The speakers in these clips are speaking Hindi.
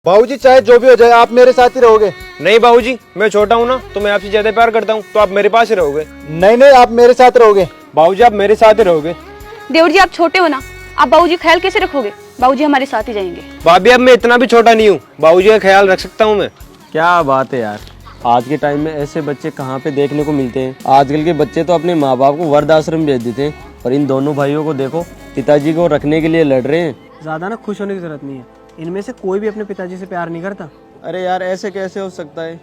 बाबूजी चाहे जो भी हो जाए आप मेरे साथ ही रहोगे। नहीं बाबूजी, मैं छोटा हूँ ना, तो मैं आपसे ज्यादा प्यार करता हूँ, तो आप मेरे पास ही रहोगे। नहीं नहीं, आप मेरे साथ रहोगे। बाबूजी आप मेरे साथ ही रहोगे। देवर जी आप छोटे हो ना, आप बाबूजी ख्याल कैसे रखोगे? बाबूजी हमारे साथ ही जाएंगे। भाभी अब मैं इतना भी छोटा नहीं हूँ, बाबूजी का ख्याल रख सकता हूँ मैं। क्या बात है यार, आज के टाइम में ऐसे बच्चे कहाँ पे देखने को मिलते हैं। आजकल के बच्चे तो अपने माँ बाप को वृद्धाश्रम भेज देते हैं, और इन दोनों भाइयों को देखो पिताजी को रखने के लिए लड़ रहे हैं। ज़्यादा ना खुश होने की जरूरत नहीं है, इनमें से कोई भी अपने पिताजी से प्यार नहीं करता। अरे यार ऐसे कैसे हो सकता है,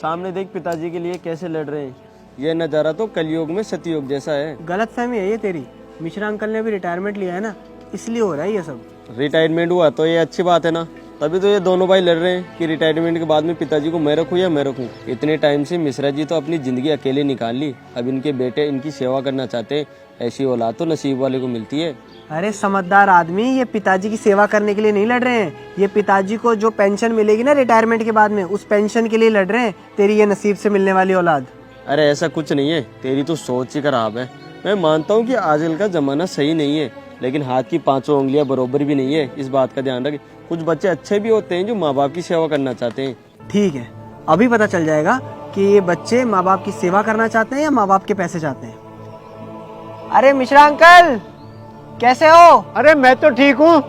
सामने देख पिताजी के लिए कैसे लड़ रहे हैं। यह नज़ारा तो कलयुग में सतयुग जैसा है। गलत फहमी है ये तेरी। मिश्रा अंकल ने भी रिटायरमेंट लिया है ना, इसलिए हो रहा है ये सब। रिटायरमेंट हुआ तो ये अच्छी बात है ना, तभी तो ये दोनों भाई लड़ रहे हैं कि रिटायरमेंट के बाद में पिताजी को मैं रखूं या मैं रखूं। इतने टाइम से मिश्रा जी तो अपनी जिंदगी अकेले निकाल ली, अब इनके बेटे इनकी सेवा करना चाहते हैं। ऐसी औलाद तो नसीब वाले को मिलती है। अरे समझदार आदमी, ये पिताजी की सेवा करने के लिए नहीं लड़ रहे हैं, ये पिताजी को जो पेंशन मिलेगी ना रिटायरमेंट के बाद में, उस पेंशन के लिए लड़ रहे हैं, तेरी ये नसीब से मिलने वाली औलाद। अरे ऐसा कुछ नहीं है, तेरी तो सोच ही खराब है। मैं मानता हूँ कि आजकल का जमाना सही नहीं है, लेकिन हाथ की पांचों उंगलियां बराबर भी नहीं है, इस बात का ध्यान रख। कुछ बच्चे अच्छे भी होते हैं जो माँ बाप की सेवा करना चाहते हैं। ठीक है, अभी पता चल जाएगा कि ये बच्चे माँ बाप की सेवा करना चाहते हैं या माँ बाप के पैसे चाहते हैं। अरे मिश्रा अंकल कैसे हो? अरे मैं तो ठीक हूँ,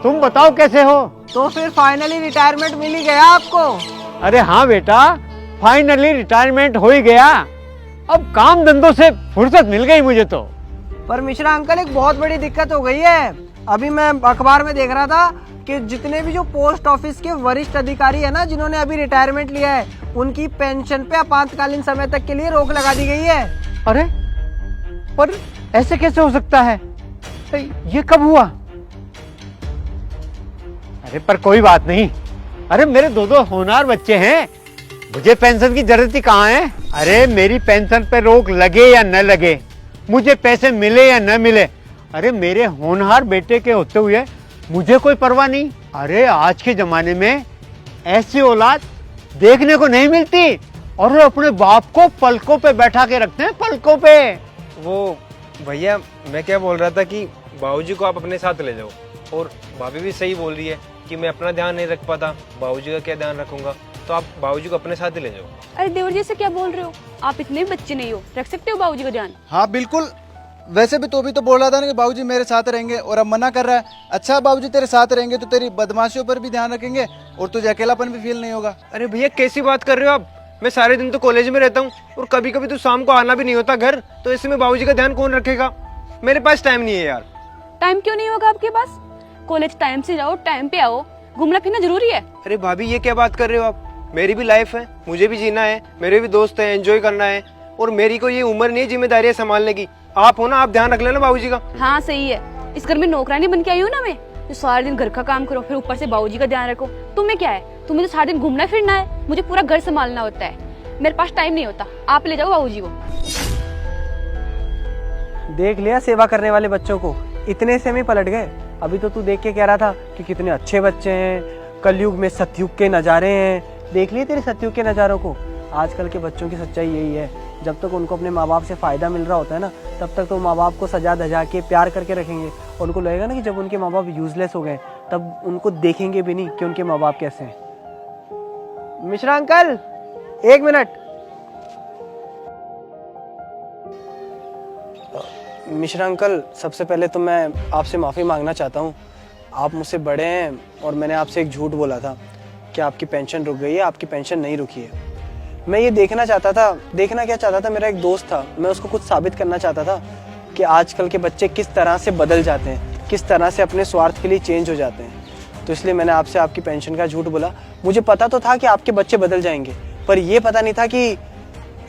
तुम बताओ कैसे हो? तो फिर फाइनली रिटायरमेंट मिल ही गया आपको? अरे हाँ बेटा, फाइनली रिटायरमेंट हो ही गया। अब काम धंधों से फुर्सत मिल गई मुझे तो। पर मिश्रा अंकल एक बहुत बड़ी दिक्कत हो गई है। अभी मैं अखबार में देख रहा था कि जितने भी जो पोस्ट ऑफिस के वरिष्ठ अधिकारी है ना, जिन्होंने अभी रिटायरमेंट लिया है, उनकी पेंशन पे आपातकालीन समय तक के लिए रोक लगा दी गई है। अरे पर ऐसे कैसे हो सकता है? ये कब हुआ? अरे पर कोई बात नहीं, अरे मेरे दो होनहार बच्चे हैं, मुझे पेंशन की जरूरत ही कहाँ है। अरे मेरी पेंशन पे रोक लगे या न लगे, मुझे पैसे मिले या न मिले, अरे मेरे होनहार बेटे के होते हुए मुझे कोई परवाह नहीं। अरे आज के जमाने में ऐसी औलाद देखने को नहीं मिलती, और वो अपने बाप को पलकों पे बैठा के रखते हैं, पलकों पे। वो भैया मैं क्या बोल रहा था कि बाबूजी को आप अपने साथ ले जाओ, और भाभी भी सही बोल रही है कि मैं अपना ध्यान नहीं रख पाता, बाबूजी का क्या ध्यान रखूंगा, तो आप बाबूजी को अपने साथ ही ले जाओ। अरे देवर जी से क्या बोल रहे हो? आप इतने भी बच्चे नहीं हो, रख सकते हो बाबूजी का ध्यान। हाँ बिल्कुल, वैसे भी तो बोल रहा था ना कि बाबूजी मेरे साथ रहेंगे, और अब मना कर रहा है। अच्छा बाबूजी तेरे साथ रहेंगे तो तेरी बदमाशियों पर भी ध्यान रखेंगे, और तुझे अकेलापन भी फील नहीं होगा। अरे भैया कैसी बात कर रहे हो आप? मैं सारे दिन तो कॉलेज में रहता हूँ, और कभी कभी तो शाम को आना भी नहीं होता घर, तो इसमें बाबूजी का ध्यान कौन रखेगा? मेरे पास टाइम नहीं है यार। टाइम क्यों नहीं होगा आपके पास? कॉलेज टाइम से जाओ, टाइम पे आओ, घूमना फिरना जरूरी है। अरे भाभी ये क्या बात कर रहे हो आप? मेरी भी लाइफ है, मुझे भी जीना है, मेरे भी दोस्त हैं, एंजॉय करना है, और मेरी को ये उम्र नहीं है जिम्मेदारियां संभालने की। आप हो ना, आप ध्यान रख लेना बाबूजी का। हाँ सही है, इस घर में नौकरानी बन के आई हूँ ना मैं, जो सारा दिन घर का काम करो, फिर ऊपर से बाबूजी का ध्यान रखो। तुम्हें क्या है, तुम्हें तो सारा दिन घूमना फिरना है, मुझे पूरा घर संभालना होता है, मेरे पास टाइम नहीं होता। आप ले जाओ बाबूजी को। देख लिया सेवा करने वाले बच्चों को, इतने से में पलट गए। अभी तो तू देख के कह रहा था कि कितने अच्छे बच्चे हैं, कलयुग में सतयुग के नज़ारे हैं। देख लिए तेरे सतयुग के नज़ारों को। आजकल के बच्चों की सच्चाई यही है, जब तक उनको अपने माँ बाप से फ़ायदा मिल रहा होता है ना, तब तक तो माँ बाप को सजा धजा के प्यार करके रखेंगे। और उनको लगेगा ना कि जब उनके माँ बाप यूजलेस हो गए, तब उनको देखेंगे भी नहीं कि उनके माँ बाप कैसे हैं। मिश्रा अंकल एक मिनट। मिश्रा अंकल, सबसे पहले तो मैं आपसे माफ़ी मांगना चाहता हूँ। आप मुझसे बड़े हैं, और मैंने आपसे एक झूठ बोला था कि आपकी पेंशन रुक गई है। आपकी पेंशन नहीं रुकी है। मैं ये देखना चाहता था, देखना क्या चाहता था, मेरा एक दोस्त था, मैं उसको कुछ साबित करना चाहता था कि आजकल के बच्चे किस तरह से बदल जाते हैं, किस तरह से अपने स्वार्थ के लिए चेंज हो जाते हैं। तो इसलिए मैंने आपसे आपकी पेंशन का झूठ बोला। मुझे पता तो था कि आपके बच्चे बदल जाएंगे, पर यह पता नहीं था कि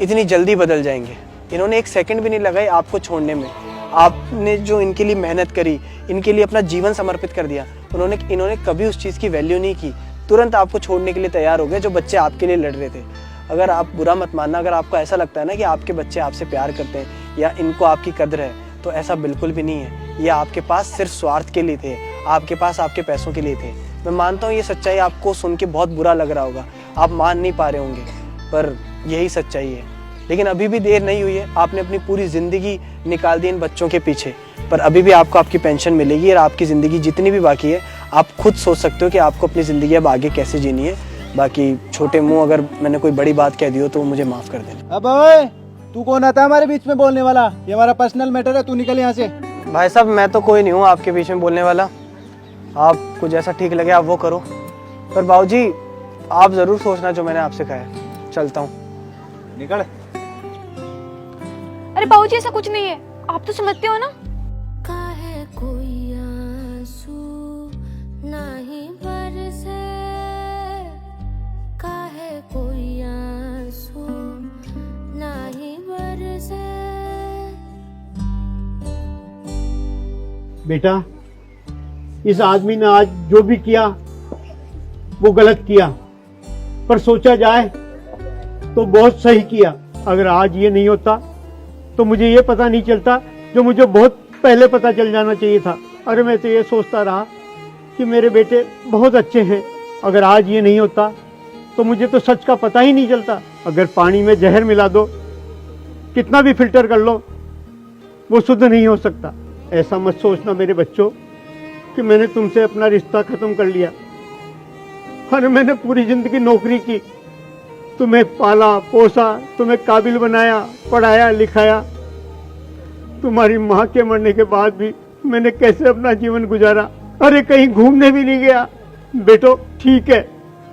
इतनी जल्दी बदल जाएंगे। इन्होंने एक सेकंड भी नहीं लगाई आपको छोड़ने में। आपने जो इनके लिए मेहनत करी, इनके लिए अपना जीवन समर्पित कर दिया, इन्होंने कभी उस चीज़ की वैल्यू नहीं की। तुरंत आपको छोड़ने के लिए तैयार हो गए, जो बच्चे आपके लिए लड़ रहे थे। अगर आप बुरा मत मानना, अगर आपको ऐसा लगता है ना कि आपके बच्चे आपसे प्यार करते हैं या इनको आपकी कदर है, तो ऐसा बिल्कुल भी नहीं है। ये आपके पास सिर्फ स्वार्थ के लिए थे, आपके पास आपके पैसों के लिए थे। मैं मानता हूँ ये सच्चाई आपको सुन के बहुत बुरा लग रहा होगा, आप मान नहीं पा रहे होंगे, पर यही सच्चाई है। लेकिन अभी भी देर नहीं हुई है, आपने अपनी पूरी ज़िंदगी निकाल दी इन बच्चों के पीछे, पर अभी भी आपको आपकी पेंशन मिलेगी, और आपकी ज़िंदगी जितनी भी बाकी है आप खुद सोच सकते हो कि आपको अपनी ज़िंदगी अब आगे कैसे जीनी है। बाकी छोटे मुंह अगर मैंने कोई बड़ी बात कह दी हो तो मुझे माफ़ कर देना। अब ओए, तू कौन आता है हमारे बीच में बोलने वाला? ये हमारा पर्सनल मैटर है, तू निकल यहाँ से। भाई साहब मैं तो कोई नहीं हूँ आपके बीच में बोलने वाला, आपको जैसा ठीक लगे आप वो करो, पर बाबूजी आप ज़रूर सोचना जो मैंने आपसे कहा है। चलता हूँ। निकल। अरे बाबूजी ऐसा कुछ नहीं है, आप तो समझते हो ना। काहे कोई आंसू नहीं बरसे, काहे कोई आंसू नहीं बरसे। बेटा, इस आदमी ने आज जो भी किया वो गलत किया, पर सोचा जाए तो बहुत सही किया। अगर आज ये नहीं होता तो मुझे ये पता नहीं चलता जो मुझे बहुत पहले पता चल जाना चाहिए था। अरे मैं तो ये सोचता रहा कि मेरे बेटे बहुत अच्छे हैं। अगर आज ये नहीं होता तो मुझे तो सच का पता ही नहीं चलता। अगर पानी में जहर मिला दो, कितना भी फिल्टर कर लो, वो शुद्ध नहीं हो सकता। ऐसा मत सोचना मेरे बच्चों कि मैंने तुमसे अपना रिश्ता खत्म कर लिया। अरे मैंने पूरी जिंदगी नौकरी की, तुम्हें पाला पोसा, तुम्हें काबिल बनाया, पढ़ाया लिखाया। तुम्हारी माँ के मरने के बाद भी मैंने कैसे अपना जीवन गुजारा। अरे कहीं घूमने भी नहीं गया। बेटो ठीक है,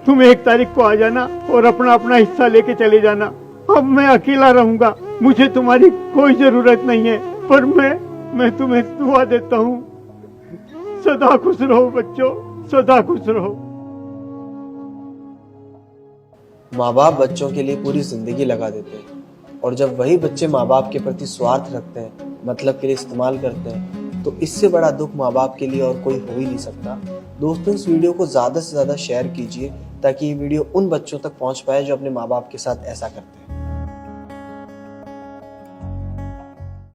तुम 1 तारीख को आ जाना और अपना अपना हिस्सा लेके चले जाना। अब मैं अकेला रहूंगा, मुझे तुम्हारी कोई जरूरत नहीं है, पर मैं तुम्हें दुआ देता हूँ, सदा खुश रहो बच्चों, सदा खुश रहो। माँ बाप बच्चों के लिए पूरी जिंदगी लगा देते हैं, और जब वही बच्चे माँ बाप के प्रति स्वार्थ रखते हैं, मतलब के लिए इस्तेमाल करते हैं, तो इससे बड़ा दुख माँ बाप के लिए और कोई हो ही नहीं सकता। दोस्तों, इस वीडियो को ज़्यादा से ज़्यादा शेयर कीजिए ताकि ये वीडियो उन बच्चों तक पहुँच पाए जो अपने माँ बाप के साथ ऐसा करते हैं।